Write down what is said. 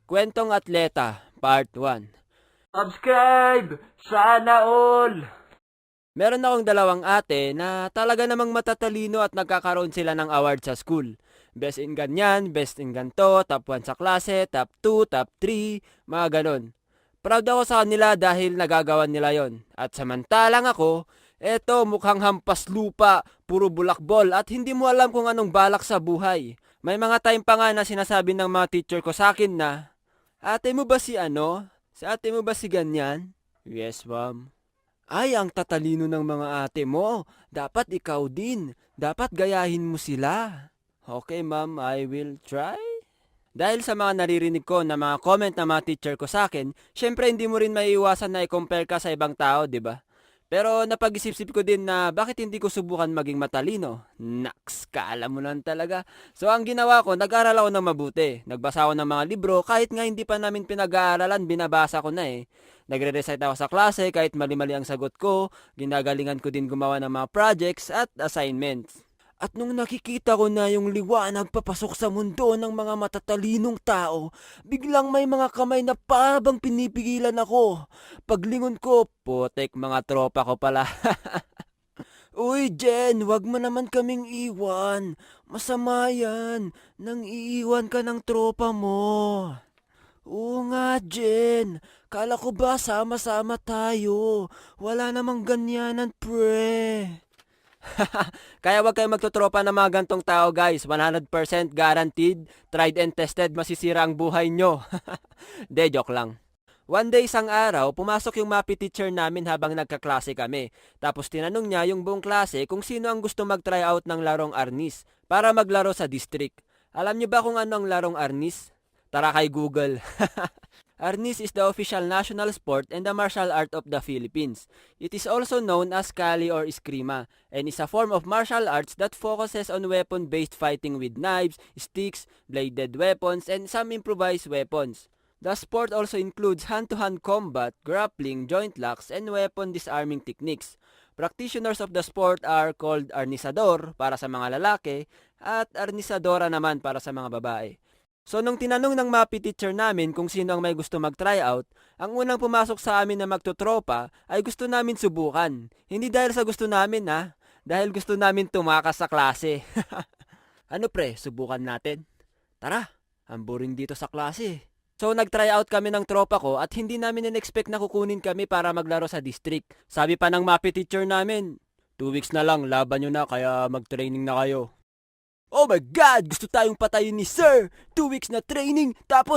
Kwentong Atleta, Part 1. Subscribe! Sana all! Meron akong dalawang ate na talaga namang matatalino at nagkakaroon sila ng award sa school. Best in ganyan, best in ganto, top 1 sa klase, top 2, top 3, mga ganon. Proud ako sa kanila dahil nagagawan nila yon. At samantalang ako, eto mukhang hampas lupa, puro bulakbol at hindi mo alam kung anong balak sa buhay. May mga time pa nga na sinasabi ng mga teacher ko sa akin na, ate mo ba si ano? Si ate mo ba si ganyan? Yes, ma'am. Ay, ang tatalino ng mga ate mo. Dapat ikaw din. Dapat gayahin mo sila. Okay, ma'am, I will try. Dahil sa mga naririnig ko na mga comment ng mga teacher ko sa akin, syempre hindi mo rin maiiwasan na i-compare ka sa ibang tao, di ba? Pero napag-isip-isip ko din na bakit hindi ko subukan maging matalino. Naks, kaalam mo lang talaga. So ang ginawa ko, nag-aral ako ng mabuti. Nagbasa ako ng mga libro, kahit nga hindi pa namin pinag-aaralan, binabasa ko na eh. Nagre-recite ako sa klase kahit mali-mali ang sagot ko, ginagalingan ko din gumawa ng mga projects at assignments. At nung nakikita ko na yung liwanag papasok sa mundo ng mga matatalinong tao, biglang may mga kamay na parang pinipigilan ako. Paglingon ko, putek mga tropa ko pala. Uy, Jen, wag mo naman kaming iwan. Masama yan. Nang iiwan ka ng tropa mo. Oo nga, Jen. Kala ko ba sama-sama tayo? Wala namang ganyanan, pre. Kaya wag kayong magtutropa ng mga gantong tao, guys. 100% guaranteed, tried and tested, masisira ang buhay nyo. De, joke lang. One day isang araw, pumasok yung MAPI teacher namin habang nagkaklase kami. Tapos tinanong niya yung buong klase kung sino ang gusto mag-try out ng larong arnis para maglaro sa district. Alam niyo ba kung ano ang larong arnis? Tara kay Google. Arnis is the official national sport and the martial art of the Philippines. It is also known as Kali or Eskrima and is a form of martial arts that focuses on weapon-based fighting with knives, sticks, bladed weapons, and some improvised weapons. The sport also includes hand-to-hand combat, grappling, joint locks, and weapon disarming techniques. Practitioners of the sport are called arnisador para sa mga lalaki at arnisadora naman para sa mga babae. So nung tinanong ng MAPI teacher namin kung sino ang may gusto mag-tryout, ang unang pumasok sa amin na magtutropa ay gusto namin subukan. Hindi dahil sa gusto namin dahil gusto namin tumakas sa klase. Ano pre, subukan natin? Tara, ang boring dito sa klase. So nag-tryout kami ng tropa ko at hindi namin in-expect na kukunin kami para maglaro sa district. Sabi pa ng MAPI teacher namin, 2 weeks na lang, laban nyo na kaya mag-training na kayo. Oh my God! Gusto tayong patayin ni Sir! 2 weeks na training, tapos